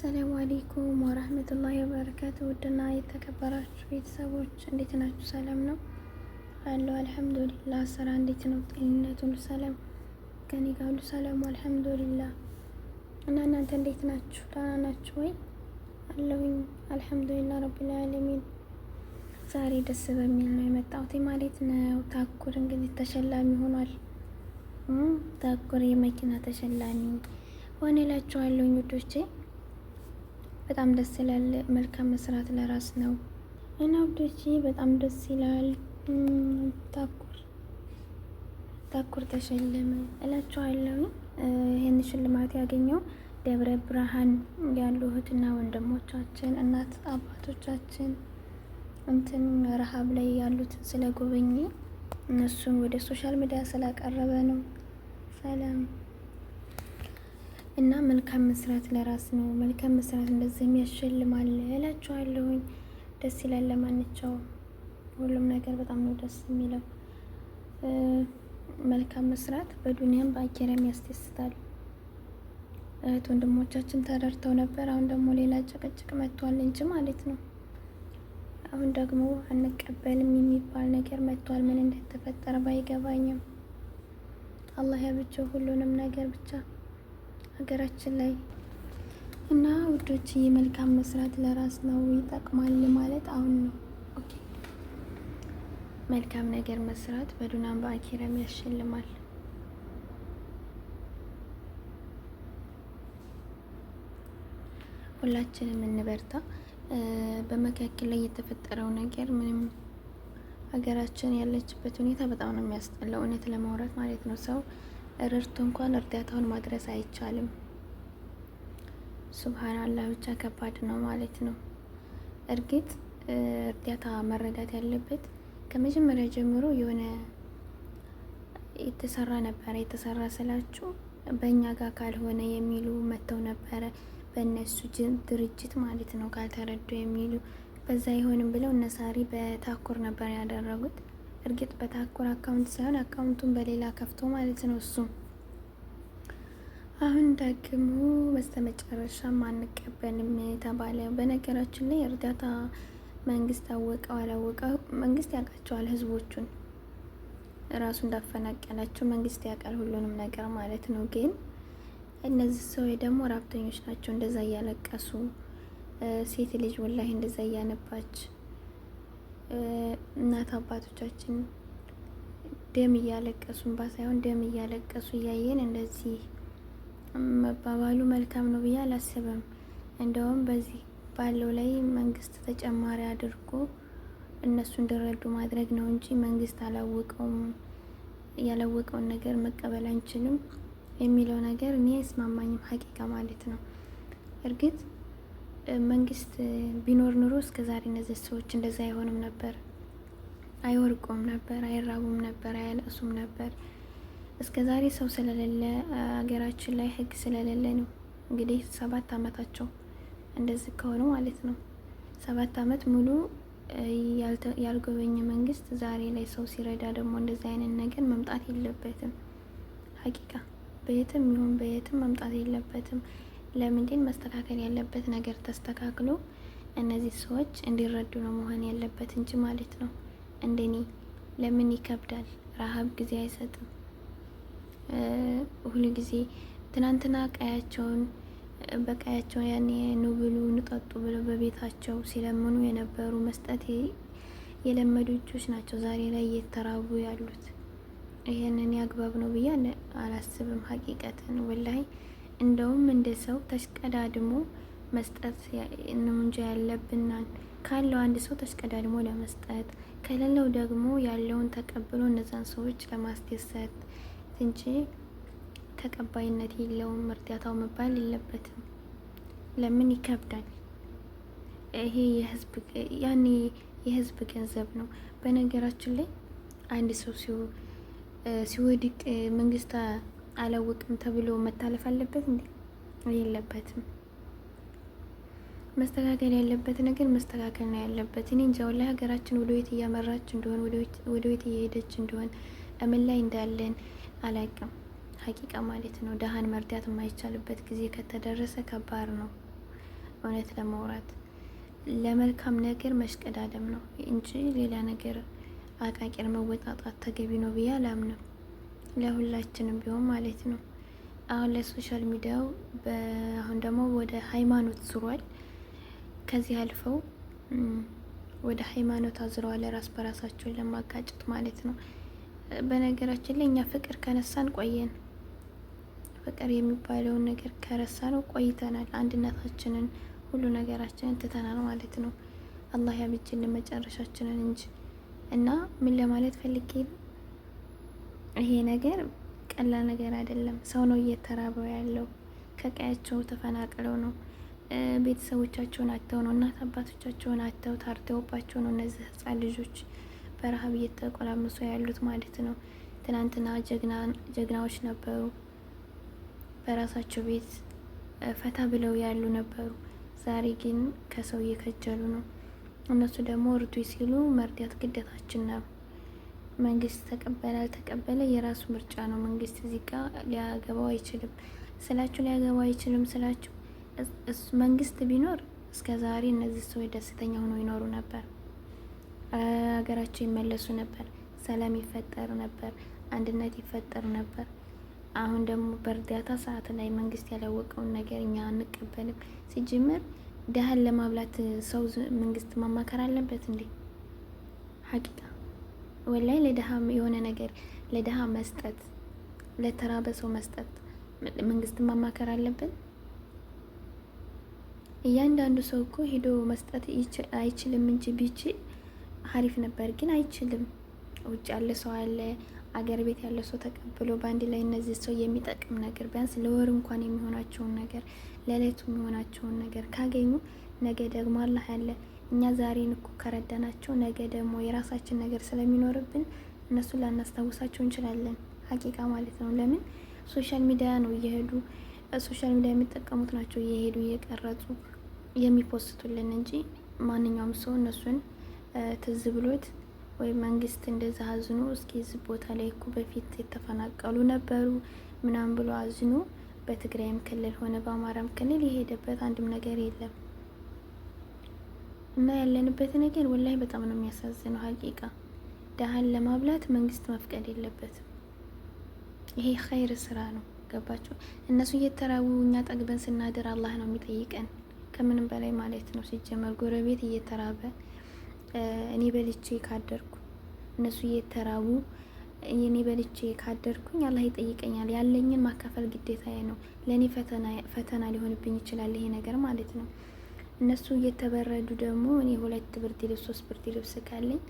አሰላሙ አለይኩም ወራህመቱላሂ ወበረካቱ። ውድና የተከበራችሁ ቤተሰቦች እንዴት ናችሁ? ሰላም ነው አለው። አልሐምዱሊላህ። ስራ እንዴት ነው? ጤንነት ሁሉ ሰላም? ከኔ ጋር ሁሉ ሰላም አልሐምዱሊላህ። እና እናንተ እንዴት ናችሁ? ደህና ናችሁ ወይ? አለሁኝ አልሐምዱሊላህ ረቢል ዓለሚን። ዛሬ ደስ በሚል ነው የመጣሁት ማለት ነው። ታኩር እንግዲህ ተሸላሚ ሆኗል። ታኩር የመኪና ተሸላሚ ሆነ እላችኋለሁ ውዶቼ። በጣም ደስ ይላል። መልካም መስራት ለራስ ነው እና ውዶቼ በጣም ደስ ይላል። ታኩር ተሸለመ እላችኋለሁ። ይህን ሽልማት ያገኘው ደብረ ብርሃን ያሉ እህትና ወንድሞቻችን እናት አባቶቻችን ረሃብ ላይ ያሉትን ስለጎበኘ እነሱን ወደ ሶሻል ሚዲያ ስላቀረበ ነው። ሰላም እና መልካም መስራት ለራስ ነው። መልካም መስራት እንደዚህ ያሸልማል እላችኋለሁኝ። ደስ ይላል። ለማንኛውም ሁሉም ነገር በጣም ነው ደስ የሚለው። መልካም መስራት በዱንያም በአኼራም ያስደስታል። እህት ወንድሞቻችን ተረድተው ነበር። አሁን ደግሞ ሌላ ጭቅጭቅ መጥቷል እንጂ ማለት ነው። አሁን ደግሞ አንቀበልም የሚባል ነገር መጥቷል። ምን እንደተፈጠረ ባይገባኝም አላህ ያብጀው ሁሉንም ነገር ብቻ ሀገራችን ላይ እና ውዶች መልካም መስራት ለራስ ነው ይጠቅማል ማለት አሁን ነው። ኦኬ መልካም ነገር መስራት በዱንያም በአኼራም ያሸልማል። ሁላችንም እንበርታ። በመካከል ላይ የተፈጠረው ነገር ምንም ሀገራችን ያለችበት ሁኔታ በጣም ነው የሚያስጠላው፣ እውነት ለማውራት ማለት ነው። ሰው ረድቶ እንኳን እርዳታውን ማድረስ አይቻልም። ሱብሃንአላህ ብቻ ከባድ ነው ማለት ነው። እርግጥ እርዳታ መረዳት ያለበት ከመጀመሪያ ጀምሮ የሆነ የተሰራ ነበረ። የተሰራ ስላችሁ በእኛ ጋር ካልሆነ የሚሉ መተው ነበረ፣ በእነሱ ድርጅት ማለት ነው ካልተረዱ የሚሉ በዛ አይሆንም ብለው እነሳሪ በታኩር ነበር ያደረጉት። እርግጥ በታኩር አካውንት ሳይሆን አካውንቱን በሌላ ከፍቶ ማለት ነው እሱ። አሁን ደግሞ በስተመጨረሻም አንቀበልም ተባለ። በነገራችን ላይ እርዳታ መንግስት አወቀው አላወቀው መንግስት ያውቃቸዋል። ህዝቦቹን ራሱ እንዳፈናቀላቸው መንግስት ያውቃል ሁሉንም ነገር ማለት ነው። ግን እነዚህ ሰዎች ደግሞ ራብተኞች ናቸው። እንደዛ እያለቀሱ ሴት ልጅ ወላሂ እንደዛ እያነባች እናት አባቶቻችን ደም እያለቀሱ እንባ ሳይሆን ደም እያለቀሱ እያየን እንደዚህ መባባሉ መልካም ነው ብዬ አላስብም። እንደውም በዚህ ባለው ላይ መንግስት ተጨማሪ አድርጎ እነሱ እንዲረዱ ማድረግ ነው እንጂ መንግስት ያላወቀውን ነገር መቀበል አንችልም የሚለው ነገር እኔ አይስማማኝም፣ ሀቂቃ ማለት ነው። እርግጥ መንግስት ቢኖር ኑሮ እስከዛሬ እነዚህ ሰዎች እንደዛ አይሆንም ነበር፣ አይወርቁም ነበር፣ አይራቡም ነበር፣ አያለቅሱም ነበር። እስከዛሬ ሰው ስለሌለ ሀገራችን ላይ ህግ ስለሌለ ነው። እንግዲህ 7 አመታቸው እንደዚህ ከሆነ ማለት ነው። 7 አመት ሙሉ ያልጎበኘ መንግስት ዛሬ ላይ ሰው ሲረዳ ደግሞ እንደዚህ አይነት ነገር መምጣት የለበትም። ሀቂቃ በየትም ይሁን በየትም መምጣት የለበትም። ለምንድን መስተካከል ያለበት ነገር ተስተካክሎ እነዚህ ሰዎች እንዲረዱ ነው መሆን ያለበት እንጂ ማለት ነው። እንደኔ ለምን ይከብዳል? ረሃብ ጊዜ አይሰጥም። ሁሉ ጊዜ ትናንትና በቀያቸው ያኔ ኑ ብሉ ንጠጡ ብለው በቤታቸው ሲለምኑ የነበሩ መስጠት የለመዱ እጆች ናቸው ዛሬ ላይ እየተራቡ ያሉት። ይሄንን ያግባብ ነው ብዬ አላስብም። ሀቂቀትን ወላሂ እንደውም እንደ ሰው ተሽቀዳድሞ መስጠት ነው እንጂ ያለብናል። ካለው አንድ ሰው ተሽቀዳድሞ ለመስጠት ከሌለው ደግሞ ያለውን ተቀብሎ እነዛን ሰዎች ለማስደሰት እንጂ ተቀባይነት የለውም። እርዳታው መባል የለበትም። ለምን ይከብዳል? ይሄ የህዝብ ገንዘብ ነው። በነገራችን ላይ አንድ ሰው ሲወድቅ መንግስት አላወቅም ተብሎ መታለፍ አለበት እንዴ? የለበትም። መስተካከል ያለበት ነገር መስተካከል ነው ያለበት። እኔ እንጃ ወላሂ ሀገራችን ወደ የት እያመራች እንደሆነ ወደ የት እየሄደች እንደሆነ እምን ላይ እንዳለን አላውቅም። ሀቂቃ ማለት ነው። ደሃን መርዳት የማይቻልበት ጊዜ ከተደረሰ ከባድ ነው። እውነት ለማውራት ለመልካም ነገር መሽቀዳደም ነው እንጂ ሌላ ነገር አቃቂር መወጣጣት ተገቢ ነው ብዬ አላምንም። ለሁላችንም ቢሆን ማለት ነው። አሁን ለሶሻል ሚዲያው አሁን ደግሞ ወደ ሃይማኖት ዙሯል። ከዚህ አልፈው ወደ ሃይማኖት አዝረዋል፣ ራስ በራሳቸውን ለማጋጨት ማለት ነው። በነገራችን ላይ እኛ ፍቅር ከነሳን ቆየን። ፍቅር የሚባለውን ነገር ከረሳ ነው ቆይተናል። አንድነታችንን ሁሉ ነገራችንን ትተናል ማለት ነው። አላህ ያብጅልን መጨረሻችንን እንጂ እና ምን ለማለት ፈልጌ ነው፣ ይሄ ነገር ቀላል ነገር አይደለም። ሰው ነው እየተራበው ያለው። ከቀያቸው ተፈናቅለው ነው፣ ቤተሰቦቻቸውን አጥተው ነው፣ እናት አባቶቻቸውን አጥተው ታርተውባቸው ነው እነዚህ ህፃን ልጆች በረሃብ እየተቆላመሱ ያሉት ማለት ነው። ትናንትና ጀግናዎች ነበሩ፣ በራሳቸው ቤት ፈታ ብለው ያሉ ነበሩ። ዛሬ ግን ከሰው እየከጀሉ ነው። እነሱ ደግሞ እርዱ ሲሉ መርዳት ግዴታችን ነው። መንግስት ተቀበለ አልተቀበለ የራሱ ምርጫ ነው። መንግስት እዚህ ጋር ሊያገባው አይችልም ስላችሁ ሊያገባው አይችልም ስላችሁ መንግስት ቢኖር እስከ ዛሬ እነዚህ ሰዎች ደስተኛ ሆነው ይኖሩ ነበር። ሀገራቸው ይመለሱ ነበር፣ ሰላም ይፈጠር ነበር፣ አንድነት ይፈጠር ነበር። አሁን ደግሞ በእርዳታ ሰዓት ላይ መንግስት ያላወቀውን ነገር እኛ አንቀበልም። ሲጀምር ደሃን ለማብላት ሰው መንግስት ማማከር አለበት እንዴ? ሀቂቃ ወላይ ለደሃ የሆነ ነገር ለደሃ መስጠት፣ ለተራበ ሰው መስጠት መንግስት ማማከር አለብን? እያንዳንዱ ሰው እኮ ሄዶ መስጠት አይችልም እንጂ ቢችል ሀሪፍ ነበር፣ ግን አይችልም። ውጭ ያለ ሰው አለ፣ አገር ቤት ያለ ሰው ተቀብሎ በአንድ ላይ እነዚህ ሰው የሚጠቅም ነገር ቢያንስ ለወር እንኳን የሚሆናቸውን ነገር ለሌቱ የሚሆናቸውን ነገር ካገኙ ነገ ደግሞ አላህ ያለ እኛ ዛሬን እኮ ከረዳናቸው ነገ ደግሞ የራሳችን ነገር ስለሚኖርብን እነሱን ላናስታውሳቸው እንችላለን። ሀቂቃ ማለት ነው። ለምን ሶሻል ሚዲያ ነው እየሄዱ ሶሻል ሚዲያ የሚጠቀሙት ናቸው እየሄዱ እየቀረጹ የሚፖስቱልን እንጂ ማንኛውም ሰው እነሱን ትዝ ብሎት ወይ መንግስት እንደዛ አዝኖ እስኪ እዚህ ቦታ ላይ እኮ በፊት የተፈናቀሉ ነበሩ ምናምን ብሎ አዝኖ በትግራይም ክልል ሆነ በአማራም ክልል የሄደበት አንድም ነገር የለም። እና ያለንበት ነገር ወላሂ በጣም ነው የሚያሳዝነው። ሀቂቃ ደሃን ለማብላት መንግስት መፍቀድ የለበትም። ይሄ ኸይር ስራ ነው። ገባቸው። እነሱ እየተራቡ እኛ ጠግበን ስናድር አላህ ነው የሚጠይቀን ከምንም በላይ ማለት ነው። ሲጀመር ጎረቤት እየተራበ እኔ በልቼ ካደርኩ እነሱ እየተራቡ እኔ በልቼ ካደርኩኝ አላህ ይጠይቀኛል። ያለኝን ማካፈል ግዴታዬ ነው። ለእኔ ፈተና ሊሆንብኝ ይችላል ይሄ ነገር ማለት ነው። እነሱ እየተበረዱ ደግሞ እኔ 2 ብርድ ልብስ 3 ብርድ ልብስ ካለኝ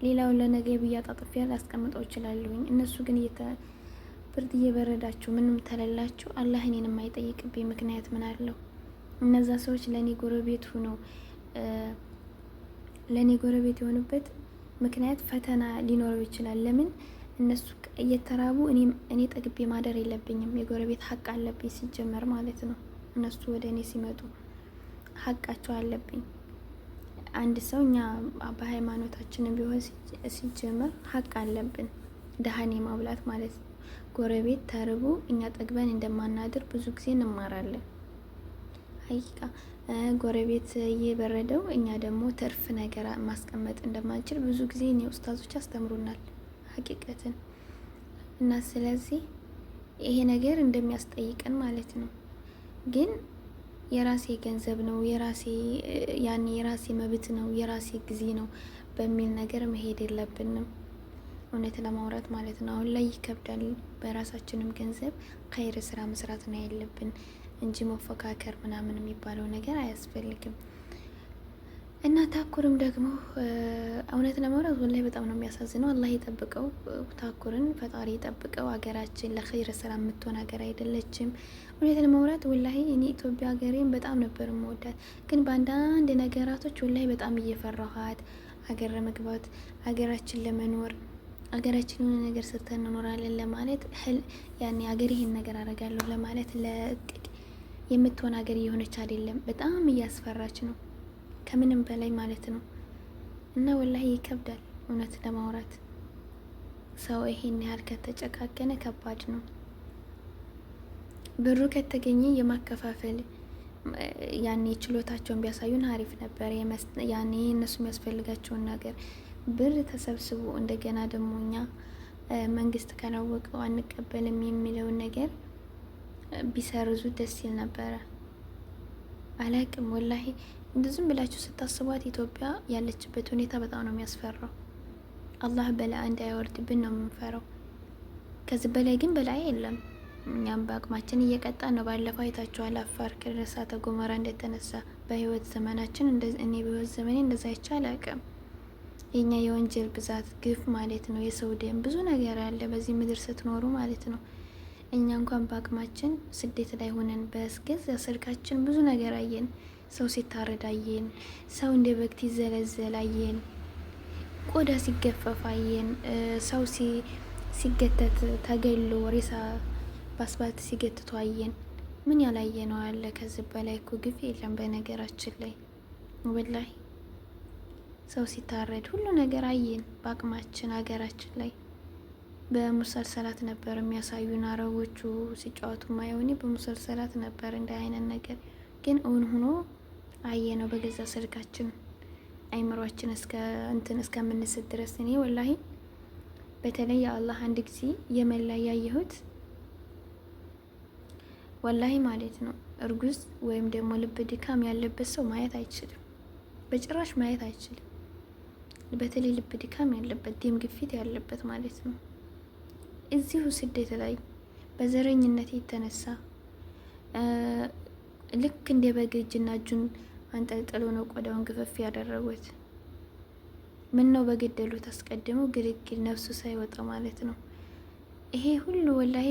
ሌላውን ለነገ ብዬ አጣጥፌ ላስቀምጠው እችላለሁኝ። እነሱ ግን ብርድ እየበረዳችሁ ምንም ተለላችሁ አላህ እኔን የማይጠይቅብኝ ምክንያት ምን አለው? እነዛ ሰዎች ለእኔ ጎረቤት ሆነው ለእኔ ጎረቤት የሆኑበት ምክንያት ፈተና ሊኖረው ይችላል። ለምን እነሱ እየተራቡ እኔ ጠግቤ ማደር የለብኝም። የጎረቤት ሀቅ አለብኝ ሲጀመር ማለት ነው። እነሱ ወደ እኔ ሲመጡ ሀቃቸው አለብኝ። አንድ ሰው እኛ በሃይማኖታችንም ቢሆን ሲጀመር ሀቅ አለብን፣ ደሃኔ ማብላት ማለት ነው። ጎረቤት ተርቦ እኛ ጠግበን እንደማናድር ብዙ ጊዜ እንማራለን። ሀቂቃ ጎረቤት እየበረደው እኛ ደግሞ ትርፍ ነገር ማስቀመጥ እንደማንችል ብዙ ጊዜ እኔ ኡስታዞች ያስተምሩናል ሀቂቀትን። እና ስለዚህ ይሄ ነገር እንደሚያስጠይቀን ማለት ነው። ግን የራሴ ገንዘብ ነው የራሴ መብት ነው የራሴ ጊዜ ነው በሚል ነገር መሄድ የለብንም። እውነት ለማውራት ማለት ነው። አሁን ላይ ይከብዳል። በራሳችንም ገንዘብ ኸይር ስራ መስራት ነው ያለብን እንጂ መፎካከር ምናምን የሚባለው ነገር አያስፈልግም። እና ታኩርም ደግሞ እውነት ለማውራት ወላሂ በጣም ነው የሚያሳዝነው። አላህ ይጠብቀው፣ ታኩርን ፈጣሪ ይጠብቀው። ሀገራችን ለኸይር ስራ የምትሆን ሀገር አይደለችም። እውነት ለማውራት ወላሂ እኔ ኢትዮጵያ ሀገሬን በጣም ነበር የምወዳት፣ ግን በአንዳንድ ነገራቶች ወላሂ በጣም እየፈራኋት ሀገር ለመግባት ሀገራችን ለመኖር ሀገራችን የሆነ ነገር ሰርተን እንኖራለን ለማለት ያኔ ሀገር ይሄን ነገር አደርጋለሁ ለማለት ለእቅድ የምትሆን ሀገር እየሆነች አይደለም። በጣም እያስፈራች ነው ከምንም በላይ ማለት ነው። እና ወላሂ ይከብዳል እውነት ለማውራት። ሰው ይሄን ያህል ከተጨካከነ ከባድ ነው። ብሩ ከተገኘ የማከፋፈል ያኔ ችሎታቸውን ቢያሳዩን አሪፍ ነበር። ያኔ እነሱ የሚያስፈልጋቸውን ነገር ብር ተሰብስቦ እንደገና ደግሞ እኛ መንግስት ካላወቀው አንቀበልም የሚለውን ነገር ቢሰርዙ ደስ ይል ነበረ። አላቅም ወላሂ እንደዝም ብላችሁ ስታስቧት ኢትዮጵያ ያለችበት ሁኔታ በጣም ነው የሚያስፈራው። አላህ በላይ እንዳይወርድብን ነው የምንፈራው። ከዚህ በላይ ግን በላይ የለም። እኛም በአቅማችን እየቀጣን ነው። ባለፈው አይታችኋል፣ አፋር ክልል እሳተ ገሞራ እንደተነሳ። በህይወት ዘመናችን እኔ በህይወት ዘመኔ እንደዛ አይቼ አላቅም። የኛ የወንጀል ብዛት ግፍ ማለት ነው። የሰው ደም ብዙ ነገር አለ በዚህ ምድር ስትኖሩ ማለት ነው። እኛ እንኳን በአቅማችን ስደት ላይ ሆነን በስገዛ ስልካችን ብዙ ነገር አየን። ሰው ሲታረድ አየን። ሰው እንደ በግ ሲዘለዘል አየን። ቆዳ ሲገፈፍ አየን። ሰው ሲገተት ተገሎ ሬሳ በአስፋልት ሲገትቱ አየን። ምን ያላየ ነው አለ? ከዚህ በላይ እኮ ግፍ የለም በነገራችን ላይ ወላሂ። ሰው ሲታረድ ሁሉ ነገር አየን በአቅማችን ሀገራችን ላይ። በሙሰልሰላት ነበር የሚያሳዩን አረቦቹ ሲጫወቱ ማየው። እኔ በሙሰልሰላት ነበር እንደ አይነት ነገር ግን እውን ሆኖ አየ ነው በገዛ ስልካችን አይምሯችን እስከምንስት ድረስ። እኔ ወላሂ በተለይ የአላህ አንድ ጊዜ የመን ላይ ያየሁት ወላሂ ማለት ነው፣ እርጉዝ ወይም ደግሞ ልብ ድካም ያለበት ሰው ማየት አይችልም፣ በጭራሽ ማየት አይችልም። በተለይ ልብ ድካም ያለበት፣ ደም ግፊት ያለበት ማለት ነው። እዚሁ ስደት ላይ በዘረኝነት የተነሳ ልክ እንደ በግ እጅና እጁን አንጠልጥሎ ነው ቆዳውን ግፈፍ ያደረጉት። ምን ነው በገደሉት አስቀድመው ግልግል ነፍሱ ሳይወጣ ማለት ነው። ይሄ ሁሉ ወላሂ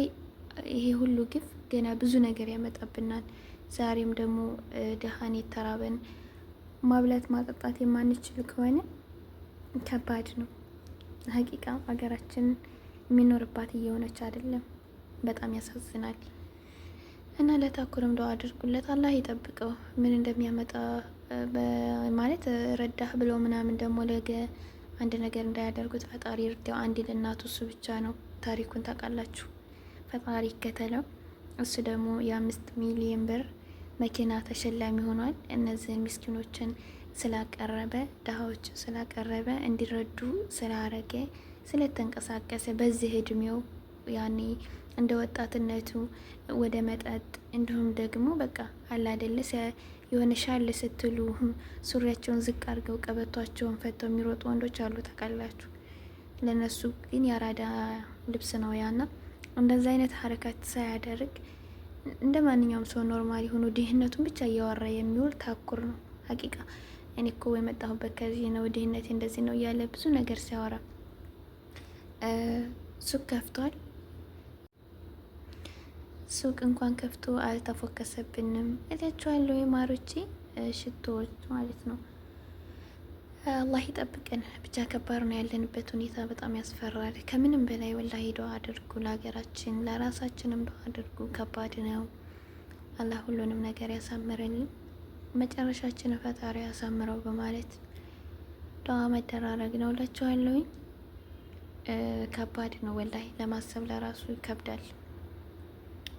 ይሄ ሁሉ ግፍ ገና ብዙ ነገር ያመጣብናል። ዛሬም ደግሞ ደሃን የተራበን ማብላት ማጠጣት የማንችል ከሆነ ከባድ ነው። ሀቂቃ ሀገራችን የሚኖርባት እየሆነች አይደለም። በጣም ያሳዝናል። እና ለታኩርም ዱአ አድርጉለት፣ አላህ ይጠብቀው። ምን እንደሚያመጣ ማለት ረዳህ ብሎ ምናምን ደግሞ ለገ አንድ ነገር እንዳያደርጉት ፈጣሪ ይርዳው። አንድ ለእናቱ እሱ ብቻ ነው። ታሪኩን ታውቃላችሁ። ፈጣሪ ይከተለው። እሱ ደግሞ የ5 ሚሊዮን ብር መኪና ተሸላሚ ሆኗል። እነዚህን ምስኪኖችን ስላቀረበ ድሃዎችን ስላቀረበ እንዲረዱ ስላረገ ስለተንቀሳቀሰ በዚህ እድሜው ያኔ እንደ ወጣትነቱ ወደ መጠጥ እንዲሁም ደግሞ በቃ አላደለስ የሆነ ሻል ስትሉ ሱሪያቸውን ዝቅ አድርገው ቀበቷቸውን ፈተው የሚሮጡ ወንዶች አሉ ታውቃላችሁ። ለነሱ ግን የአራዳ ልብስ ነው ያና እንደዛ አይነት ሀረካት ሳያደርግ እንደ ማንኛውም ሰው ኖርማሊ ሆኖ ድህነቱን ብቻ እያወራ የሚውል ታኩር ነው ሀቂቃ። እኔ እኮ የመጣሁበት ከዚህ ነው፣ ድህነቴ እንደዚህ ነው እያለ ብዙ ነገር ሲያወራ ሱቅ ከፍቷል። ሱቅ እንኳን ከፍቶ አልተፎከሰብንም እላችኋለሁ። የማሮቼ ሽቶዎች ማለት ነው። አላህ ይጠብቀን። ብቻ ከባድ ነው ያለንበት ሁኔታ፣ በጣም ያስፈራል። ከምንም በላይ ወላሂ ዱአ አድርጉ ለሀገራችን፣ ለራሳችንም ዱአ አድርጉ። ከባድ ነው። አላህ ሁሉንም ነገር ያሳምረልን፣ መጨረሻችንን ፈጣሪ ያሳምረው በማለት ዱአ መደራረግ ነው እላችኋለሁኝ። ከባድ ነው ወላሂ፣ ለማሰብ ለራሱ ይከብዳል።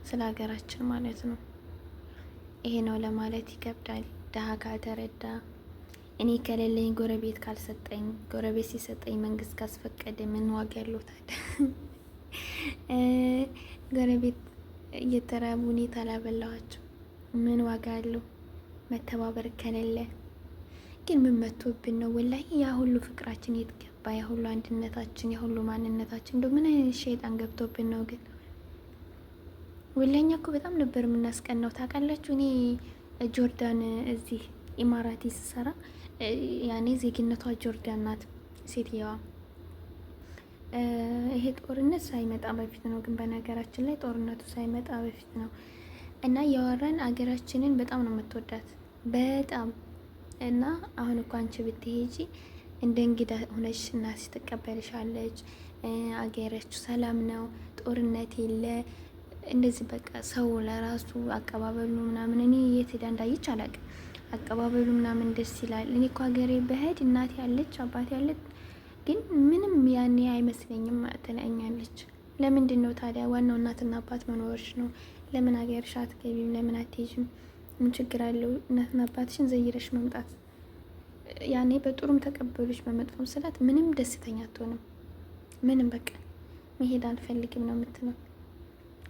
ስለ ሀገራችን ማለት ነው። ይሄ ነው ለማለት ይከብዳል። ደሃ ካልተረዳ፣ እኔ ከሌለኝ ጎረቤት ካልሰጠኝ፣ ጎረቤት ሲሰጠኝ መንግስት ካስፈቀደ ምን ዋጋ ያለው ታዲያ? ጎረቤት እየተራቡ እኔ ታላበላኋቸው ምን ዋጋ አለው? መተባበር ከሌለ ግን ምን መቶብን ነው ወላሂ። ያ ሁሉ ፍቅራችን የት ገባ? ያ ሁሉ አንድነታችን፣ ያ ሁሉ ማንነታችን እንደው ምን አይነት ሸይጣን ገብቶብን ነው ግን? ወላሂኛ እኮ በጣም ነበር የምናስቀናው ታውቃላችሁ። እኔ ጆርዳን እዚህ ኢማራቲ ስሰራ ያኔ ዜግነቷ ጆርዳን ናት ሴትየዋ። ይሄ ጦርነት ሳይመጣ በፊት ነው ግን በነገራችን ላይ ጦርነቱ ሳይመጣ በፊት ነው። እና ያወራን አገራችንን በጣም ነው የምትወዳት በጣም። እና አሁን እኮ አንቺ ብትሄጂ እንደ እንግዳ ሆነሽ እናት ትቀበልሻለች። አገራችሁ ሰላም ነው፣ ጦርነት የለ እንደዚህ በቃ ሰው ለራሱ አቀባበሉ ምናምን እኔ የት ሄዳ እንዳየች አላውቅም። አቀባበሉ ምናምን ደስ ይላል። እኔ እኮ ሀገሬ በሄድ እናቴ ያለች አባቴ ያለች ግን ምንም ያኔ አይመስለኝም ትለኛለች። ለምንድን ነው ታዲያ? ዋናው እናትና አባት መኖርሽ ነው። ለምን ሀገርሽ አትገቢም? ለምን አትሄጂም? ምን ችግር አለው? እናትና አባትሽን ዘይረሽ መምጣት። ያኔ በጥሩም ተቀበሉሽ በመጥፎም ስላት ምንም ደስተኛ አትሆንም። ምንም በቃ መሄድ አልፈልግም ነው የምትለው።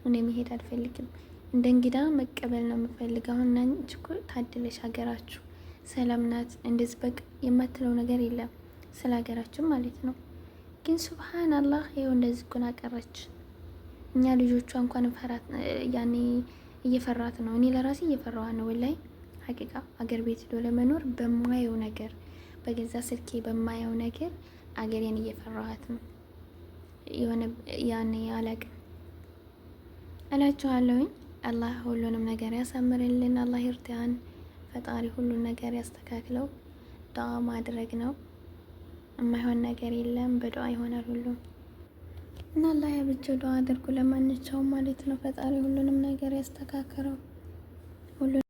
እኔ መሄድ አልፈልግም፣ እንደ እንግዳ መቀበል ነው የምፈልግ። አሁን አንቺ እኮ ታድለሽ፣ ሀገራችሁ ሰላም ናት፣ እንደዚህ በቃ የማትለው ነገር የለም ስለ ሀገራችን ማለት ነው። ግን ሱብሃን አላህ ይኸው እንደዚህ እኮ አቀረች። እኛ ልጆቿ እንኳን ፈራት፣ ያኔ እየፈራት ነው። እኔ ለራሴ እየፈራዋ ነው ወላይ ሀቂቃ። አገር ቤት ሄዶ ለመኖር በማየው ነገር፣ በገዛ ስልኬ በማየው ነገር አገሬን እየፈራኋት ነው። የሆነ ያኔ አላቅም እላችኋለሁኝ። አላህ ሁሉንም ነገር ያሳምርልን። አላህ ይርዳን። ፈጣሪ ሁሉን ነገር ያስተካክለው። ዱዓ ማድረግ ነው። የማይሆን ነገር የለም። በዱዓ ይሆናል ሁሉም እና አላህ ያብጀው። ዱዓ አድርጉ ለማንኛውም ማለት ነው። ፈጣሪ ሁሉንም ነገር ያስተካክለው።